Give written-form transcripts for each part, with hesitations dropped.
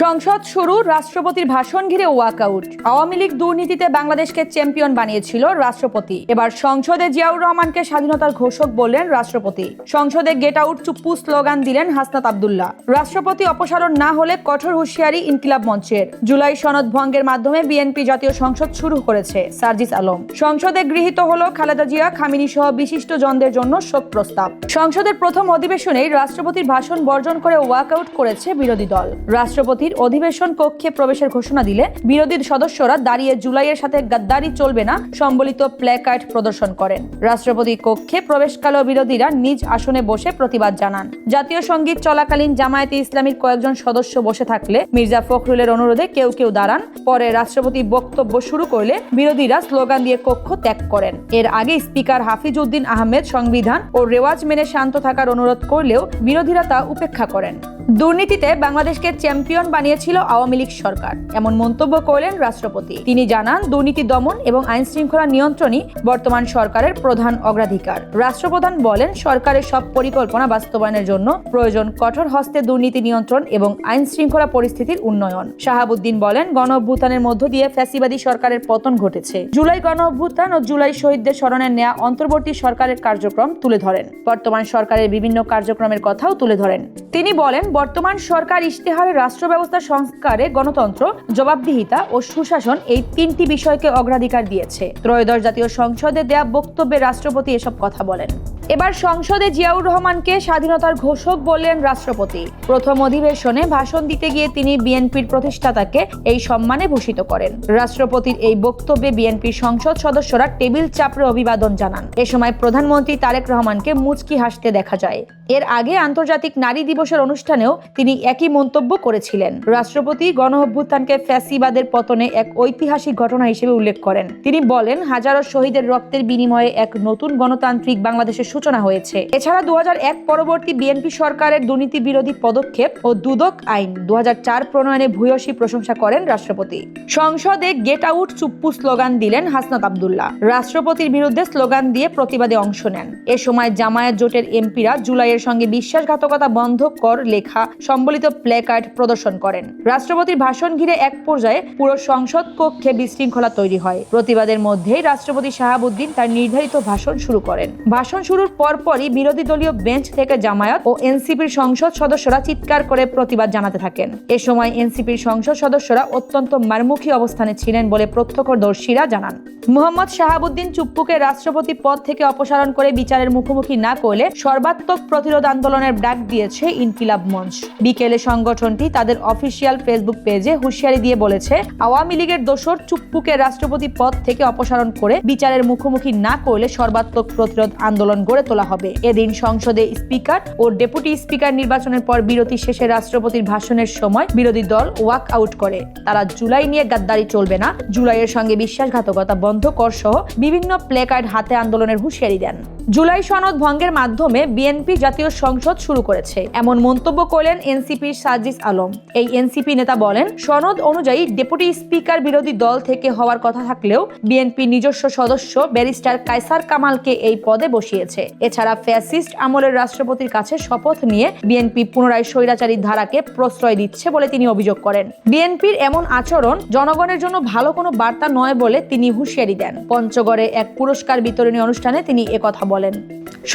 সংসদ শুরু, রাষ্ট্রপতির ভাষণ ঘিরে ওয়াকআউট। আওয়ামী লীগ দুর্নীতিতে বাংলাদেশকে চ্যাম্পিয়ন বানিয়েছিল রাষ্ট্রপতি। এবার সংসদে জিয়াউর রহমানকে স্বাধীনতার ঘোষক বললেন রাষ্ট্রপতি। সংসদে গেট আউট চুপ্পু স্লোগান দিলেন হাসনাত আব্দুল্লাহ। রাষ্ট্রপতি অপসারণ না হলে কঠোর হুঁশিয়ারি ইনকিলাব মঞ্চের। জুলাই সনদ ভঙ্গের মাধ্যমে বিএনপি জাতীয় সংসদ শুরু করেছে, সার্জিস আলম। সংসদে গৃহীত হলো খালেদা জিয়া, খামিনি সহ বিশিষ্ট জনদের জন্য শোক প্রস্তাব। সংসদের প্রথম অধিবেশনেই রাষ্ট্রপতির ভাষণ বর্জন করে ওয়াকআউট করেছে বিরোধী দল। রাষ্ট্রপতির অধিবেশন কক্ষে প্রবেশের ঘোষণা দিলে বিরোধী সদস্যরা দাঁড়িয়ে জুলাইয়ের সাথে গাদ্দারি চলবে না সম্বলিত প্ল্যাকার্ড প্রদর্শন করেন। রাষ্ট্রপতি কক্ষে প্রবেশকালে বিরোধীরা নিজ আসনে বসে প্রতিবাদ জানান। জাতীয় সঙ্গীত চলাকালীন জামায়াতে ইসলামীর কয়েকজন সদস্য বসে থাকলে মির্জা ফখরুলের অনুরোধে কেউ কেউ দাঁড়ান। পরে রাষ্ট্রপতি বক্তব্য শুরু করলে বিরোধীরা স্লোগান দিয়ে কক্ষ ত্যাগ করেন। এর আগে স্পিকার হাফিজ উদ্দিন আহমেদ সংবিধান ও রেওয়াজ মেনে শান্ত থাকার অনুরোধ করলেও বিরোধীরা তা উপেক্ষা করেন। দুর্নীতিতে বাংলাদেশকে চ্যাম্পিয়ন বানিয়েছিল আওয়ামী লীগ সরকার, এমন মন্তব্য করলেন রাষ্ট্রপতি। তিনি জানান, দুর্নীতি দমন এবং আইন শৃঙ্খলা নিয়ন্ত্রণই বর্তমান সরকারের প্রধান অগ্রাধিকার। রাষ্ট্রপ্রধান বলেন, সরকারের সব পরিকল্পনা বাস্তবায়নের জন্য প্রয়োজন কঠোর হস্তে দুর্নীতি নিয়ন্ত্রণ এবং আইন শৃঙ্খলা পরিস্থিতির উন্নয়ন। শাহাবুদ্দিন বলেন, গণঅভ্যুত্থানের মধ্য দিয়ে ফ্যাসিবাদী সরকারের পতন ঘটেছে। জুলাই গণঅভ্যুত্থান ও জুলাই শহীদদের স্মরণে নেয়া অন্তর্বর্তী সরকারের কার্যক্রম তুলে ধরেন। বর্তমান সরকারের বিভিন্ন কার্যক্রমের কথাও তুলে ধরেন। তিনি বলেন, বর্তমান সরকার ইশতেহারে রাষ্ট্র ব্যবস্থা সংস্কারে গণতন্ত্র, জবাবদিহিতা ও সুশাসন এই তিনটি বিষয়কে অগ্রাধিকার দিয়েছে। ত্রয়োদশ জাতীয় সংসদে দেয়া বক্তব্যে রাষ্ট্রপতি এসব কথা বলেন। এবার সংসদে জিয়াউর রহমানকে স্বাধীনতার ঘোষক বললেন রাষ্ট্রপতি। প্রথম অধিবেশনে ভাষণ দিতে গিয়ে তিনি বিএনপির প্রতিষ্ঠাতাকে এই সম্মানে ভূষিত করেন। রাষ্ট্রপতির এই বক্তব্যে বিএনপির সংসদ সদস্যরা টেবিল চাপড়ে অভিবাদন জানান। এ সময় প্রধানমন্ত্রী তারেক রহমানকে মুচকি হাসতে দেখা যায়। এর আগে আন্তর্জাতিক নারী দিবসের অনুষ্ঠানেও তিনি একই মন্তব্য করেছিলেন। রাষ্ট্রপতি গণঅভ্যুত্থানকে ফ্যাসিবাদের পতনে এক ঐতিহাসিক ঘটনা হিসেবে উল্লেখ করেন। তিনি বলেন, হাজারো শহীদের রক্তের বিনিময়ে এক নতুন গণতান্ত্রিক বাংলাদেশের সূচনা হয়েছে। এছাড়া 2001 পরবর্তী বিএনপি সরকারের দুর্নীতি বিরোধী পদক্ষেপ ও দুদক আইন 2004 প্রণয়নে ভূয়সী প্রশংসা করেন রাষ্ট্রপতি। সংসদে গেট আউট চুপ্পু স্লোগান দিলেন হাসনাত আব্দুল্লাহ। রাষ্ট্রপতির বিরুদ্ধে স্লোগান দিয়ে প্রতিবাদে অংশ নেন। এ সময় জামায়াত জোটের এমপিরা জুলাইয়ের সঙ্গে বিশ্বাসঘাতকতা বন্ধ কর লেখা সম্বলিত প্ল্যাকার্ড প্রদর্শন করেন। রাষ্ট্রপতির ভাষণ ঘিরে এক পর্যায়ে পুরো সংসদ কক্ষে বিশৃঙ্খলা তৈরি হয়। প্রতিবাদের মধ্যেই রাষ্ট্রপতি শাহাবুদ্দিন তার নির্ধারিত ভাষণ শুরু করেন। ভাষণ শুরুর পরপরই বিরোধী দলীয় বেঞ্চ থেকে জামায়াত ও এনসিপির সংসদ সদস্যরা চিৎকার করে প্রতিবাদ জানাতে থাকেন। এ সময় এনসিপির সংসদ সদস্যরা অত্যন্ত মারমুখী অবস্থানে ছিলেন বলে প্রত্যক্ষদর্শীরা জানান। মোহাম্মদ শাহাবুদ্দিন চুপ্পুকে রাষ্ট্রপতি পদ থেকে অপসারণ করে বিচারের মুখোমুখি না করলে সর্বাত্মক প্রতিরোধ আন্দোলনের ডাক দিয়েছে ইনকিলাব মঞ্চ। বিকেলে সংগঠনটি তাদের অফিসিয়াল ফেসবুক পেজে হুঁশিয়ারি দিয়ে বলেছে, আওয়ামী লীগের দোসর চুপ্পুকে রাষ্ট্রপতি পদ থেকে অপসারণ করে বিচারের মুখোমুখি না করলে সর্বাত্মক প্রতিরোধ আন্দোলন গড়ে তোলা হবে। এদিন সংসদে স্পিকার ও ডেপুটি স্পিকার নির্বাচনের পর বিরতি শেষে রাষ্ট্রপতির ভাষণের সময় বিরোধী দল ওয়াক আউট করে। তারা জুলাই নিয়ে গাদ্দারি চলবে না, জুলাইয়ের সঙ্গে বিশ্বাসঘাতকতা বন্ধ কর সহ বিভিন্ন প্ল্যাকার্ড হাতে আন্দোলনের হুঁশিয়ারি দেন। জুলাই সনদ ভঙ্গের মাধ্যমে বিএনপি জাতীয় সংসদ শুরু করেছে, এমন মন্তব্য করলেন এনসিপির সার্জিস আলম। এই এনসিপি নেতা বলেন, সনদ অনুযায়ী ডেপুটি স্পিকার বিরোধী দল থেকে হওয়ার কথা থাকলেও বিএনপি নিজস্ব সদস্য ব্যারিস্টার কায়সার কামালকে এই পদে বসিয়েছে। এছাড়া ফ্যাসিস্ট আমলের রাষ্ট্রপতির কাছে শপথ নিয়ে বিএনপি পুনরায় স্বৈরাচারী ধারাকে প্রশ্রয় দিচ্ছে বলে তিনি অভিযোগ করেন। বিএনপির এমন আচরণ জনগণের জন্য ভালো কোনো বার্তা নয় বলে তিনি হুঁশিয়ারি দেন। পঞ্চগড়ে এক পুরস্কার বিতরণী অনুষ্ঠানে তিনি একথা বলেন।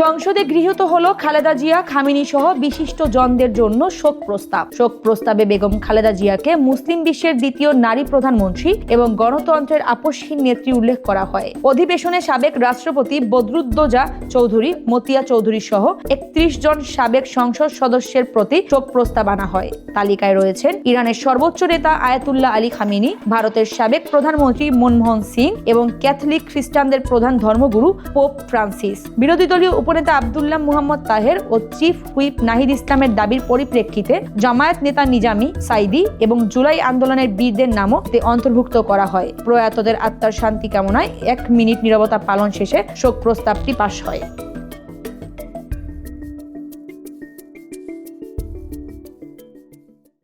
সংসদে গৃহীত হলো খালেদা জিয়া, খামিনি সহ বিশিষ্ট জনদের জন্য শোক প্রস্তাব। শোক প্রস্তাবে বেগম খালেদা জিয়াকে মুসলিম বিশ্বের দ্বিতীয় নারী প্রধানমন্ত্রী এবং গণতন্ত্রের আপসহীন নেত্রী উল্লেখ করা হয়। অধিবেশনে সাবেক রাষ্ট্রপতি বদরুদ্দোজা চৌধুরী, মতিয়া চৌধুরী সহ 31 জন সাবেক সংসদ সদস্যের প্রতি শোক প্রস্তাব আনা হয়। তালিকায় রয়েছেন ইরানের সর্বোচ্চ নেতা আয়াতুল্লাহ আলী খামিনি, ভারতের সাবেক প্রধানমন্ত্রী মনমোহন সিং এবং ক্যাথলিক খ্রিস্টানদের প্রধান ধর্মগুরু পোপ ফ্রান্সিস। বিরোধী দলীয় উপনেতা আব্দুল্লাহ মুহাম্মদ তাহের ও চিফ হুইপ নাহিদ ইসলামের দাবির পরিপ্রেক্ষিতে জামায়াত নেতা নিজামী, সাইদি এবং জুলাই আন্দোলনের বীরদের নামও অন্তর্ভুক্ত করা হয়। প্রয়াতদের আত্মার শান্তি কামনায় 1 মিনিট নীরবতা পালন শেষে শোক প্রস্তাবটি পাশ হয়।